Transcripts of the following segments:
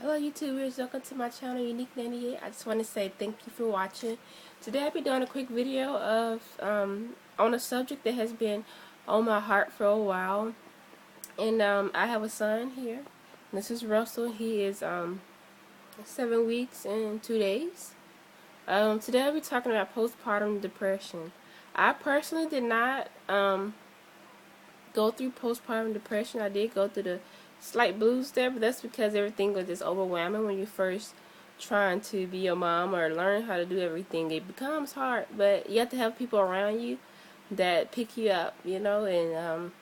Hello YouTubers, welcome to my channel Unique 98. I just want to say thank you for watching. Today I'll be doing a quick video of on a subject that has been on my heart for a while. And I have a son here. This is Russell. He is 7 weeks and 2 days. Today I'll be talking about postpartum depression. I personally did not go through postpartum depression. I did go through the slight blues there, but that's because everything was just overwhelming when you first trying to be a mom or learn how to do everything. It becomes hard, but you have to have people around you that pick you up, and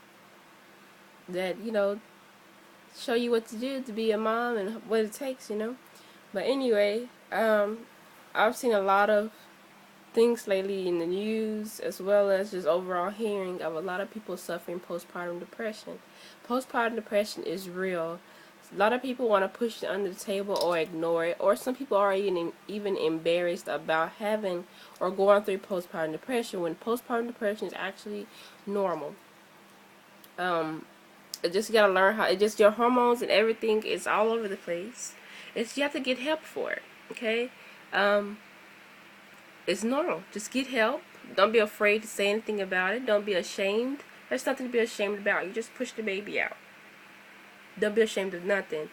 that show you what to do to be a mom and what it takes, But anyway, I've seen a lot of things lately in the news, as well as just overall hearing of a lot of people suffering postpartum depression. Postpartum depression is real. A lot of people want to push it under the table or ignore it, or some people are even embarrassed about having or going through postpartum depression, when postpartum depression is actually normal. You just gotta learn how. It just, your hormones and everything is all over the place. You have to get help for it. Okay. It's normal. Just get help. Don't be afraid to say anything about it. Don't be ashamed. There's nothing to be ashamed about. You just push the baby out. Don't be ashamed of nothing.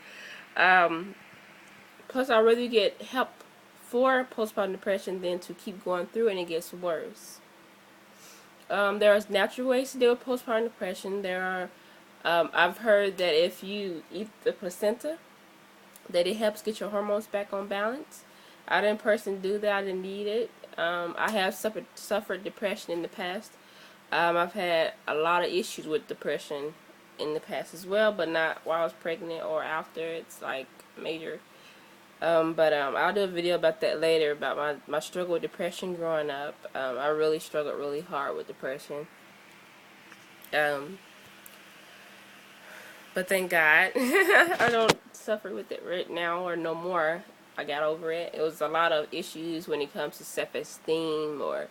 Plus, I'd rather get help for postpartum depression than to keep going through it and it gets worse. There are natural ways to deal with postpartum depression. There are, I've heard that if you eat the placenta, that it helps get your hormones back on balance. I didn't personally do that. I didn't need it. I have suffered depression in the past. I've had a lot of issues with depression in the past as well, but not while I was pregnant or after. It's like major. But I'll do a video about that later, about my struggle with depression growing up. I really struggled really hard with depression. But thank God I don't suffer with it right now or no more. I got over it. It was a lot of issues when it comes to self-esteem or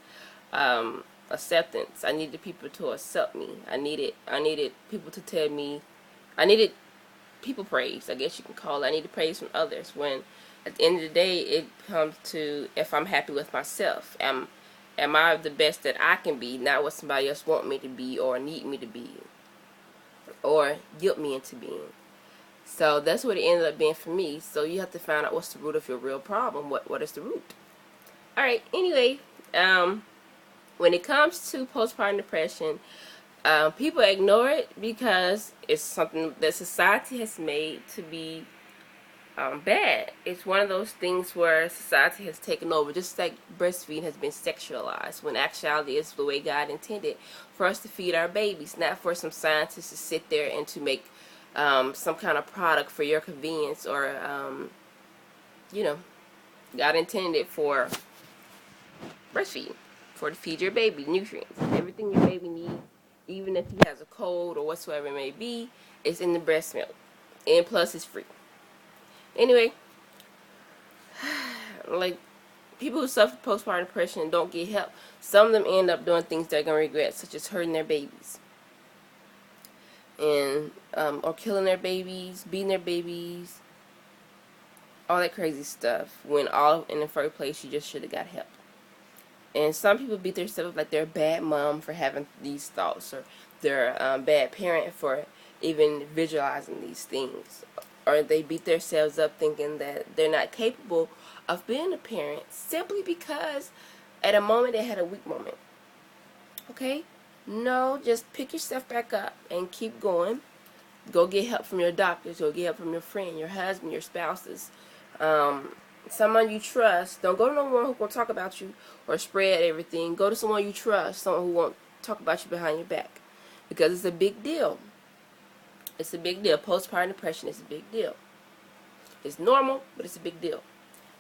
acceptance. I needed people to accept me. I needed people to tell me. I needed people praise, I guess you can call it. I needed praise from others. When at the end of the day, it comes to if I'm happy with myself. Am I the best that I can be, not what somebody else want me to be or need me to be or guilt me into being. So that's what it ended up being for me. So you have to find out what's the root of your real problem. What is the root? Alright, anyway, when it comes to postpartum depression, people ignore it because it's something that society has made to be bad. It's one of those things where society has taken over, just like breastfeeding has been sexualized, when actuality is the way God intended for us to feed our babies, not for some scientists to sit there and to make some kind of product for your convenience, or God intended it for breastfeeding, for to feed your baby nutrients, everything your baby needs, even if he has a cold or whatsoever it may be, it's in the breast milk, and plus it's free. Anyway, like, people who suffer postpartum depression and don't get help, some of them end up doing things they're gonna regret, such as hurting their babies, and or killing their babies, beating their babies, all that crazy stuff, when all in the first place you just should have got help. And some people beat themselves up like they're a bad mom for having these thoughts, or they're a bad parent for even visualizing these things, or they beat themselves up thinking that they're not capable of being a parent simply because at a moment they had a weak moment. Okay? No, just pick yourself back up and keep going. Go get help from your doctors. Go get help from your friend, your husband, your spouses. Someone you trust. Don't go to no one who's going to talk about you or spread everything. Go to someone you trust, someone who won't talk about you behind your back. Because it's a big deal. It's a big deal. Postpartum depression is a big deal. It's normal, but it's a big deal.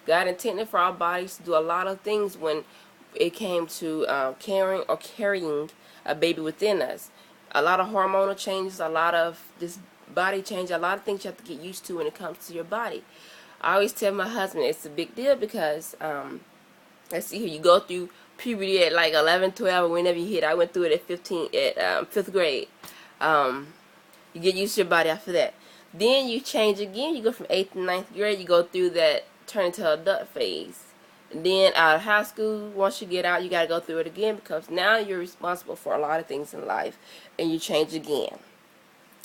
God intended for our bodies to do a lot of things when it came to carrying or carrying a baby within us. A lot of hormonal changes, a lot of this body change, a lot of things you have to get used to when it comes to your body. I always tell my husband it's a big deal because, let's see here, you go through puberty at like 11, 12, or whenever you hit. I went through it at 5th grade. You get used to your body after that. Then you change again. You go from 8th to 9th grade. You go through that turn into adult phase. And then out of high school, once you get out, you got to go through it again because now you're responsible for a lot of things in life. And you change again.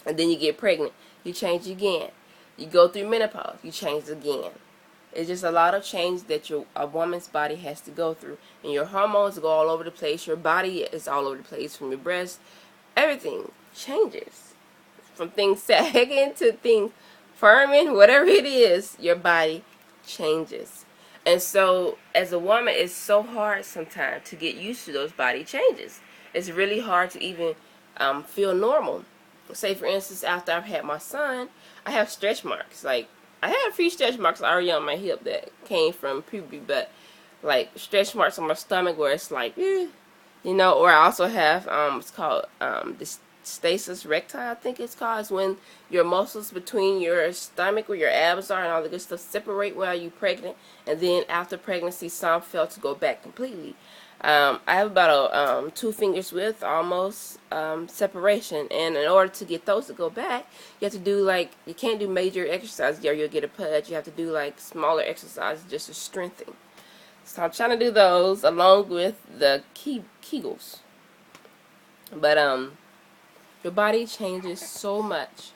And then you get pregnant. You change again. You go through menopause. You change again. It's just a lot of change that a woman's body has to go through. And your hormones go all over the place. Your body is all over the place from your breast. Everything changes. From things sagging to things firming, whatever it is, your body changes. And so, as a woman, it's so hard sometimes to get used to those body changes. It's really hard to even feel normal. Say, for instance, after I've had my son, I have stretch marks. Like, I had a few stretch marks already on my hip that came from puberty, but like stretch marks on my stomach where it's like, or I also have it's called this stasis recti, I think it's called. It's when your muscles between your stomach where your abs are and all the good stuff separate while you're pregnant, and then after pregnancy some fail to go back completely. I have about a 2 fingers width almost separation, and in order to get those to go back, you have to do you can't do major exercises or you'll get a pudge. You have to do like smaller exercises just to strengthen. So I'm trying to do those along with the Kegels. But your body changes so much.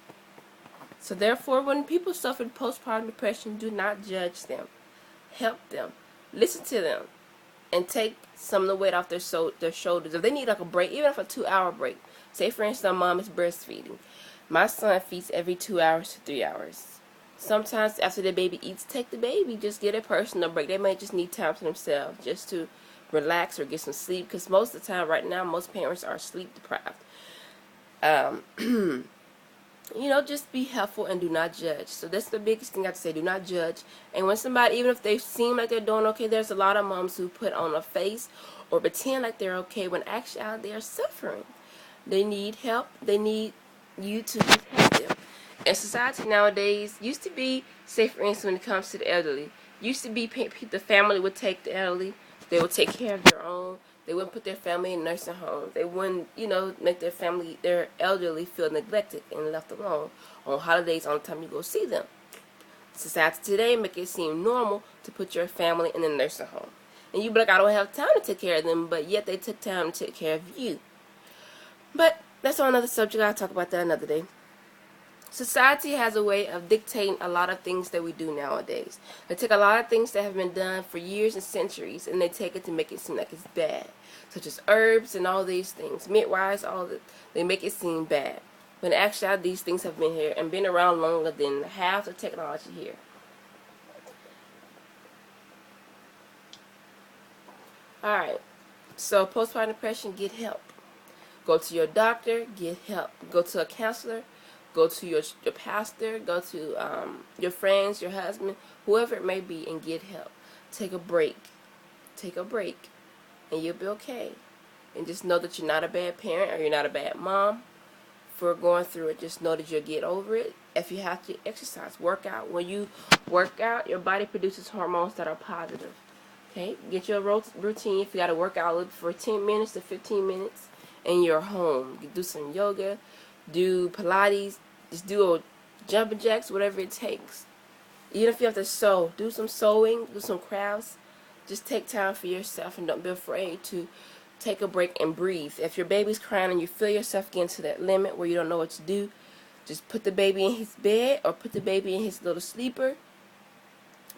So therefore, when people suffer postpartum depression, do not judge them. Help them. Listen to them. And take some of the weight off their shoulders. If they need like a break, even if a 2-hour break. Say for instance, mom is breastfeeding. My son feeds every 2 hours to 3 hours. Sometimes after the baby eats, take the baby. Just get a personal break. They might just need time to themselves just to relax or get some sleep. Because most of the time right now, most parents are sleep deprived. Just be helpful and do not judge. So that's the biggest thing I have to say. Do not judge. And when somebody, even if they seem like they're doing okay, there's a lot of moms who put on a face or pretend like they're okay when actually they are suffering. They need help. They need you to help them. And society nowadays used to be, say for instance, when it comes to the elderly, used to be the family would take the elderly. They would take care of their own. They wouldn't put their family in nursing homes. They wouldn't, make their elderly feel neglected and left alone on holidays on the time you go see them. Society today make it seem normal to put your family in a nursing home. And you be like, I don't have time to take care of them, but yet they took time to take care of you. But that's on another subject. I'll talk about that another day. Society has a way of dictating a lot of things that we do nowadays. They take a lot of things that have been done for years and centuries, and they take it to make it seem like it's bad, such as herbs and all these things. Midwives, they make it seem bad. When actually these things have been here and been around longer than half the technology here. Alright, so postpartum depression, get help. Go to your doctor, get help. Go to a counselor. Go to your pastor, go to your friends, your husband, whoever it may be, and get help. Take a break. Take a break, and you'll be okay. And just know that you're not a bad parent or you're not a bad mom for going through it. Just know that you'll get over it. If you have to exercise, work out. When you work out, your body produces hormones that are positive. Okay? Get your routine. If you got to work out for 10 minutes to 15 minutes in your home. You do some yoga. Do Pilates, just do jumping jacks, whatever it takes. Even if you have to sew, do some sewing, do some crafts. Just take time for yourself and don't be afraid to take a break and breathe. If your baby's crying and you feel yourself getting to that limit where you don't know what to do, just put the baby in his bed or put the baby in his little sleeper,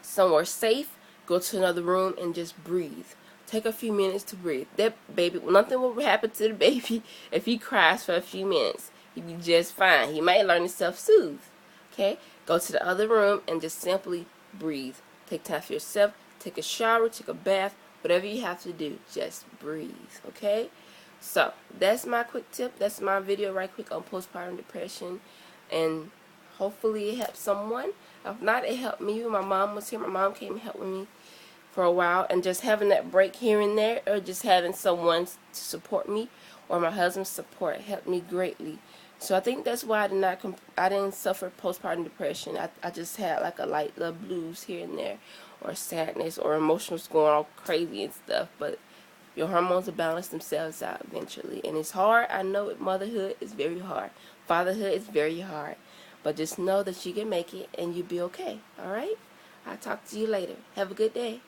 somewhere safe, go to another room and just breathe. Take a few minutes to breathe. That baby, nothing will happen to the baby if he cries for a few minutes. He'll be just fine. He might learn to self-soothe. Okay? Go to the other room and just simply breathe. Take time for yourself. Take a shower. Take a bath. Whatever you have to do. Just breathe. Okay? So, that's my quick tip. That's my video right quick on postpartum depression. And hopefully it helps someone. If not, it helped me. When my mom was here, my mom came and helped with me for a while. And just having that break here and there, or just having someone to support me, or my husband's support, helped me greatly. So I think that's why I didn't suffer postpartum depression. I just had like a light little blues here and there, or sadness, or emotions going all crazy and stuff. But your hormones will balance themselves out eventually. And it's hard. I know it. Motherhood is very hard. Fatherhood is very hard. But just know that you can make it and you'll be okay. All right? I'll talk to you later. Have a good day.